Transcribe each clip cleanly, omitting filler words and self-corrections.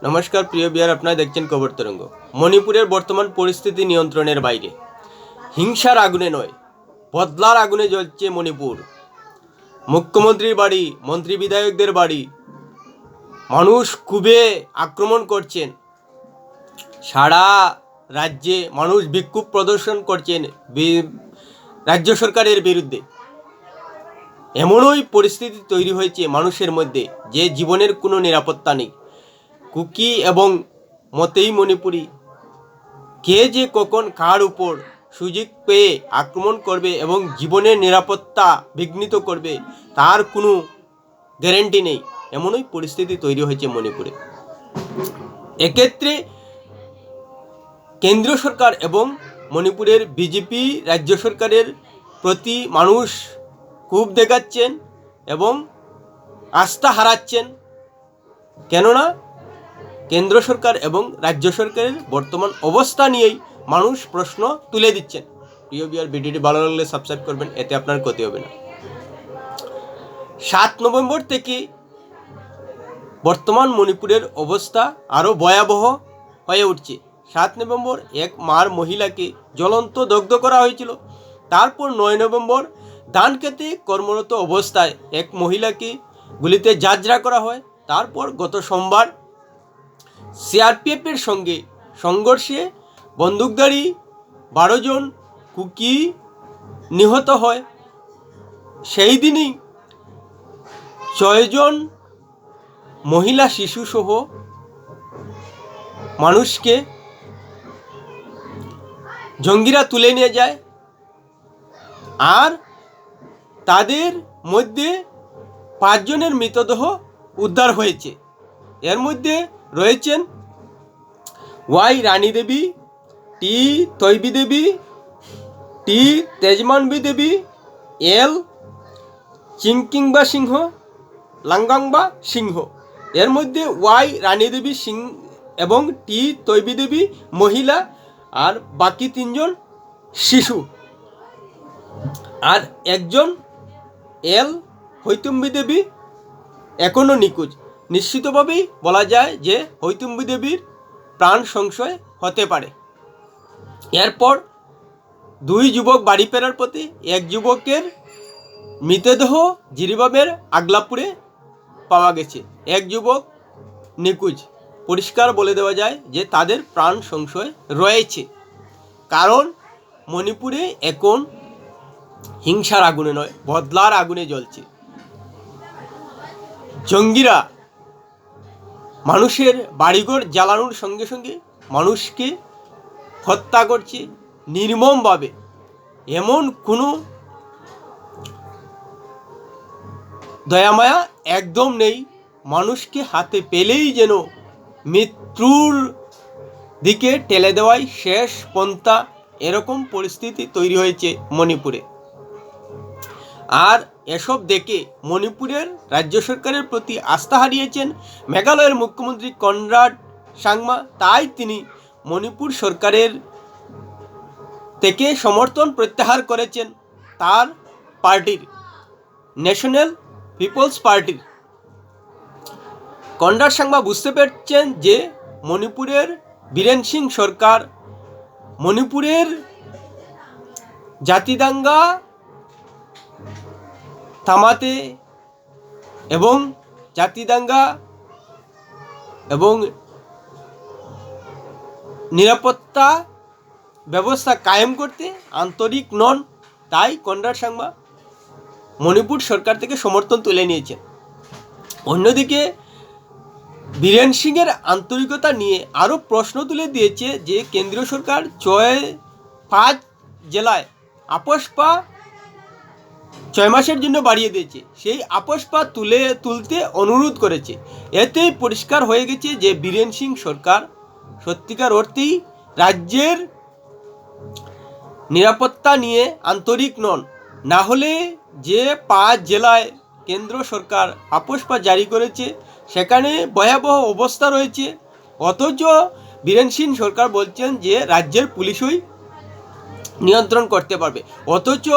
নমস্কার প্রিয় বিয়ার, আপনারা দেখছেন খবর তরঙ্গ। মণিপুরের বর্তমান পরিস্থিতি নিয়ন্ত্রণের বাইরে। হিংসার আগুনে নয়, বদলার আগুনে জ্বলছে মণিপুর। মুখ্যমন্ত্রীর বাড়ি, মন্ত্রী বিধায়কদের বাড়ি মানুষ খুবই আক্রমণ করছেন। সারা রাজ্যে মানুষ বিক্ষোভ প্রদর্শন করছেন রাজ্য সরকারের বিরুদ্ধে। এমনই পরিস্থিতি তৈরি হয়েছে মানুষের মধ্যে যে জীবনের কোনো নিরাপত্তা নেই। কুকি এবং মতেই মণিপুরী কে যে কখন কার উপর সুযোগ পেয়ে আক্রমণ করবে এবং জীবনের নিরাপত্তা বিঘ্নিত করবে তার কোনো গ্যারেন্টি নেই। এমনই পরিস্থিতি তৈরি হয়েছে মণিপুরে। এক্ষেত্রে কেন্দ্র সরকার এবং মণিপুরের বিজেপি রাজ্য সরকারের প্রতি মানুষ ক্ষোভ দেখাচ্ছেন এবং আস্থা হারাচ্ছেন। কেননা কেন্দ্র সরকার এবং রাজ্য সরকারের বর্তমান অবস্থা নিয়েই মানুষ প্রশ্ন তুলে দিচ্ছেন। প্রিয় বিয়ার, ভিডিওটি ভালো লাগলে সাবস্ক্রাইব করবেন, এতে আপনার ক্ষতি হবে না। 7 নভেম্বর থেকে বর্তমান মণিপুরের অবস্থা আরও ভয়াবহ হয়ে উঠছে। 7 নভেম্বর এক মার মহিলাকে জ্বলন্ত দগ্ধ করা হয়েছিল। তারপর 9 নভেম্বর ধান খেতে কর্মরত অবস্থায় এক মহিলাকে গুলিতে জাজরা করা হয়। তারপর গত সোমবার সিআরপিএফের সঙ্গে সংঘর্ষে বন্দুকধারী 12 জন কুকি নিহত হয়। সেই দিনই 6 জন মহিলা শিশুসহ মানুষকে জঙ্গিরা তুলে নিয়ে যায়। আর তাদের মধ্যে 5 জনের মৃতদেহ উদ্ধার হয়েছে। এর মধ্যে রয়েছেন ওয়াই রানী দেবী, টি তৈবী দেবী, টি তেজমানবী দেবী, এল চিংকিংবা সিংহ, লাঙ্গাংবা সিংহ। এর মধ্যে ওয়াই রানী দেবী সিং এবং টি তৈবী দেবী মহিলা, আর বাকি 3 জন শিশু। আর একজন এল হৈতুম্বী দেবী এখনও নিখোঁজ। নিশ্চিতভাবেই বলা যায় যে হৈতুম্বী দেবীর প্রাণ সংশয় হতে পারে। এরপর 2 যুবক বাড়ি ফেরার পথে এক যুবকের মৃতদেহ জিরিবামের আগলাপুরে পাওয়া গেছে। এক যুবক নিখোঁজ। পরিষ্কার বলে দেওয়া যায় যে তাদের প্রাণ সংশয় রয়েছে। কারণ মণিপুরে এখন হিংসার আগুনে নয়, বদলার আগুনে জ্বলছে। জঙ্গিরা মানুষের বাড়িঘর জ্বালানোর সঙ্গে সঙ্গে মানুষকে হত্যা করছে নির্মমভাবে। এমন কোনো দয়ামায়া একদম নেই। মানুষকে হাতে পেলেই যেন মৃত্যুর দিকে ঠেলে দেওয়াই শেষ পন্থা, এরকম পরিস্থিতি তৈরি হয়েছে মণিপুরে। আর এসব দেখে মণিপুরের রাজ্য সরকারের প্রতি আস্থা হারিয়েছেন মেঘালয়ের মুখ্যমন্ত্রী কনরাড সাংমা। তাই তিনি মণিপুর সরকারের থেকে সমর্থন প্রত্যাহার করেছেন তার পার্টির, ন্যাশনাল পিপলস পার্টির। কনরাড সাংমা বুঝতে পারছেন যে মণিপুরের বীরেন সিং সরকার মণিপুরের জাতিদাঙ্গা থামাতে এবং জাতিদাঙ্গা এবং নিরাপত্তা ব্যবস্থা কায়েম করতে আন্তরিক নন। তাই কনরাড সাংমা মণিপুর সরকার থেকে সমর্থন তুলে নিয়েছেন। অন্যদিকে বীরেন সিংয়ের আন্তরিকতা নিয়ে আরও প্রশ্ন তুলে দিয়েছে যে কেন্দ্রীয় সরকার 5 জেলায় আপসপা 6 মাসের জন্য বাড়িয়ে দিয়েছে। সেই আপসপা তুলতে অনুরোধ করেছে। এতেই পরিষ্কার হয়ে গেছে যে বীরেন সিং সরকার সত্যিকার অর্থেই রাজ্যের নিরাপত্তা নিয়ে আন্তরিক নন। না হলে যে 5 জেলায় কেন্দ্র সরকার আপসপা জারি করেছে সেখানে ভয়াবহ অবস্থা রয়েছে, অথচ বীরেন সিং সরকার বলছেন যে রাজ্যের পুলিশই নিয়ন্ত্রণ করতে পারবে। অথচ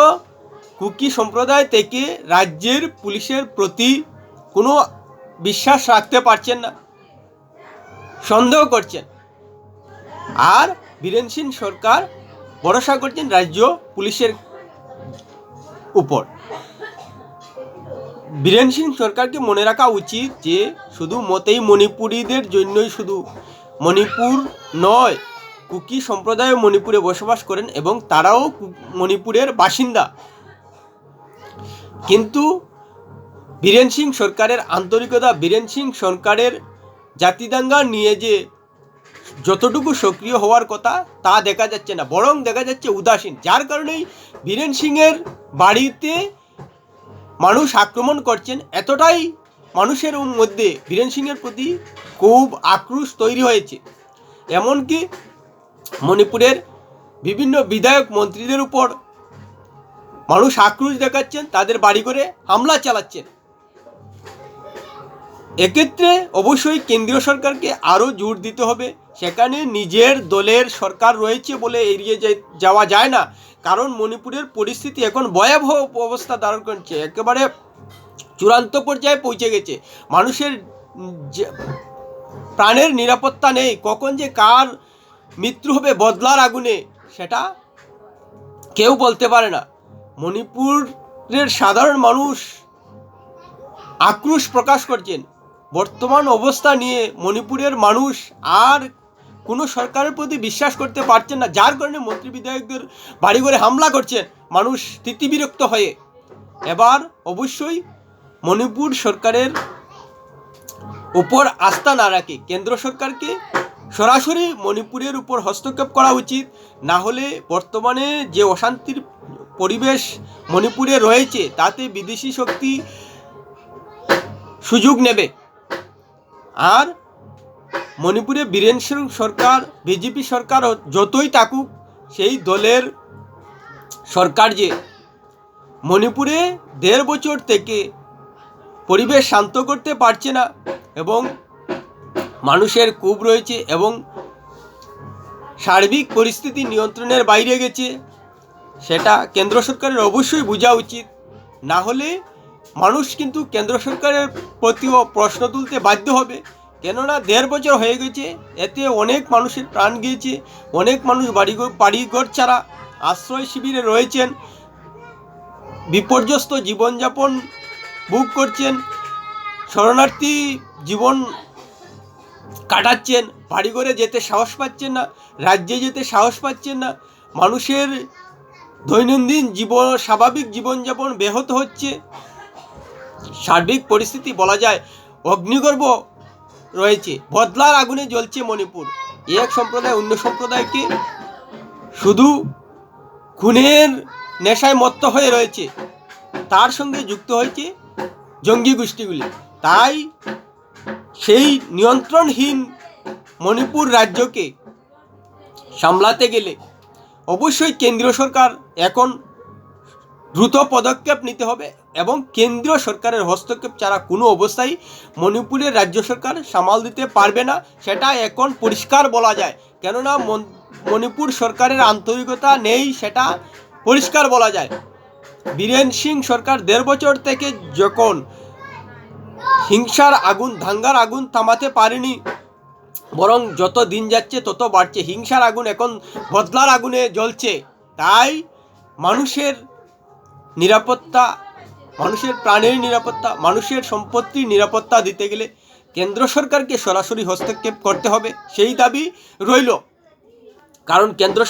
কুকি সম্প্রদায় থেকে রাজ্যের পুলিশের প্রতি কোনো বিশ্বাস রাখতে পারছেন না। সন্দেহ করছেন। আর বীরেন সিং সরকার ভরসা করছেন রাজ্য পুলিশের উপর। বীরেন সিং সরকারকে মনে রাখা উচিত যে শুধু মতেই মণিপুরীদের জন্যই শুধু মণিপুর নয়, কুকি সম্প্রদায় মণিপুরে বসবাস করেন এবং তারাও মণিপুরের বাসিন্দা। কিন্তু বীরেন সিং সরকারের আন্তরিকতা, বীরেন সিং সরকারের জাতিদাঙ্গা নিয়ে যে যতটুকু সক্রিয় হওয়ার কথা তা দেখা যাচ্ছে না, বরং দেখা যাচ্ছে উদাসীন। যার কারণেই বীরেন সিংয়ের বাড়িতে মানুষ আক্রমণ করছেন। এতটাই মানুষের মধ্যে বীরেন সিংয়ের প্রতি খুব আক্রোশ তৈরি হয়েছে, এমনকি মণিপুরের বিভিন্ন বিধায়ক মন্ত্রীদের উপর মানুষ আক্রোশ দেখাচ্ছেন, তাদের বাড়ি করে হামলা চালাচ্ছেন। এক্ষেত্রে অবশ্যই কেন্দ্রীয় সরকারকে আরও জোর দিতে হবে। সেখানে নিজের দলের সরকার রয়েছে বলে এড়িয়ে যাওয়া যায় না, কারণ মণিপুরের পরিস্থিতি এখন ভয়াবহ অবস্থা ধারণ করছে, একেবারে চূড়ান্ত পর্যায়ে পৌঁছে গেছে। মানুষের প্রাণের নিরাপত্তা নেই, কখন যে কার মৃত্যু হবে বদলার আগুনে সেটা কেউ বলতে পারে না। মণিপুরের সাধারণ মানুষ আক্রোশ প্রকাশ করছেন বর্তমান অবস্থা নিয়ে। মণিপুরের মানুষ আর কোনো সরকারের প্রতি বিশ্বাস করতে পারছেন না, যার কারণে মন্ত্রী বিধায়কদের বাড়ি ঘরে হামলা করছেন মানুষ তীব্রবিরক্ত হয়ে। এবার অবশ্যই মণিপুর সরকারের উপর আস্থা না রাখে কেন্দ্র সরকারকে সরাসরি মণিপুরের উপর হস্তক্ষেপ করা উচিত। না হলে বর্তমানে যে অশান্তির পরিবেশ মণিপুরে রয়েছে তাতে বিদেশি শক্তি সুযোগ নেবে। আর মণিপুরে বীরেন সিং সরকার, বিজেপি সরকার যতই থাকুক, সেই দলের সরকার যে মণিপুরে 1.5 বছর থেকে পরিবেশ শান্ত করতে পারছে না এবং মানুষের ক্ষোভ রয়েছে এবং সার্বিক পরিস্থিতি নিয়ন্ত্রণের বাইরে গেছে, সেটা কেন্দ্র সরকারের অবশ্যই বোঝা উচিত। না হলে মানুষ কিন্তু কেন্দ্র সরকারের প্রতিও প্রশ্ন তুলতে বাধ্য হবে, কেননা 1.5 বছর হয়ে গেছে, এতে অনেক মানুষের প্রাণ গিয়েছে, অনেক মানুষ বাড়িঘর ছাড়া আশ্রয় শিবিরে রয়েছেন, বিপর্যস্ত জীবনযাপন ভোগ করছেন, শরণার্থী জীবন কাটাচ্ছেন, বাড়িঘরে যেতে সাহস পাচ্ছেন না, রাজ্যে যেতে সাহস পাচ্ছেন না, মানুষের দৈনন্দিন স্বাভাবিক জীবনযাপন ব্যাহত হচ্ছে। সার্বিক পরিস্থিতি বলা যায় অগ্নিগর্ভ রয়েছে, বদলার আগুনে জ্বলছে মণিপুর। এক সম্প্রদায় অন্য সম্প্রদায়কে শুধু খুনের নেশায় মত্ত হয়ে রয়েছে, তার সঙ্গে যুক্ত হয়েছে জঙ্গি গোষ্ঠীগুলি। তাই সেই নিয়ন্ত্রণহীন মণিপুর রাজ্যকে সামলাতে গেলে অবশ্যই কেন্দ্রীয় সরকার এখন দ্রুত পদক্ষেপ নিতে হবে এবং কেন্দ্রীয় সরকারের হস্তক্ষেপ ছাড়া কোনো অবস্থায় মণিপুরের রাজ্য সরকার সামাল দিতে পারবে না, সেটা এখন পরিষ্কার বলা যায়। কেননা মণিপুর সরকারের আন্তরিকতা নেই, সেটা পরিষ্কার বলা যায়। বীরেন সিং সরকার 1.5 বছর থেকে যখন হিংসার আগুন, দাঙ্গার আগুন থামাতে পারেনি, বরং যত দিন যাচ্ছে তত বাড়ছে, হিংসার আগুন এখন বদলার আগুনে জ্বলছে। তাই মানুষের নিরাপত্তা, মানুষের প্রাণের নিরাপত্তা, মানুষের সম্পত্তির নিরাপত্তা দিতে গেলে কেন্দ্র সরকারকে সরাসরি হস্তক্ষেপ করতে হবে, সেই দাবি রইল। কারণ কেন্দ্র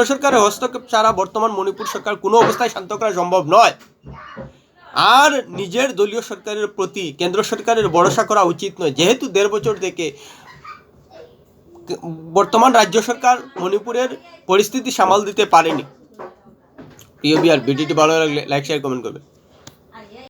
সরকারের হস্তক্ষেপ ছাড়া বর্তমান মণিপুর সরকার কোনো অবস্থায় শান্ত করা সম্ভব নয়। আর নিজের দলীয় সরকারের প্রতি কেন্দ্র সরকারের ভরসা করা উচিত নয়, যেহেতু 1.5 বছর থেকে বর্তমান রাজ্য সরকার মণিপুরের পরিস্থিতি সামাল দিতে পারেনি। প্রিয় ভিউয়ার, ভিডিওটি ভালো লাগলে লাইক শেয়ার কমেন্ট করবে।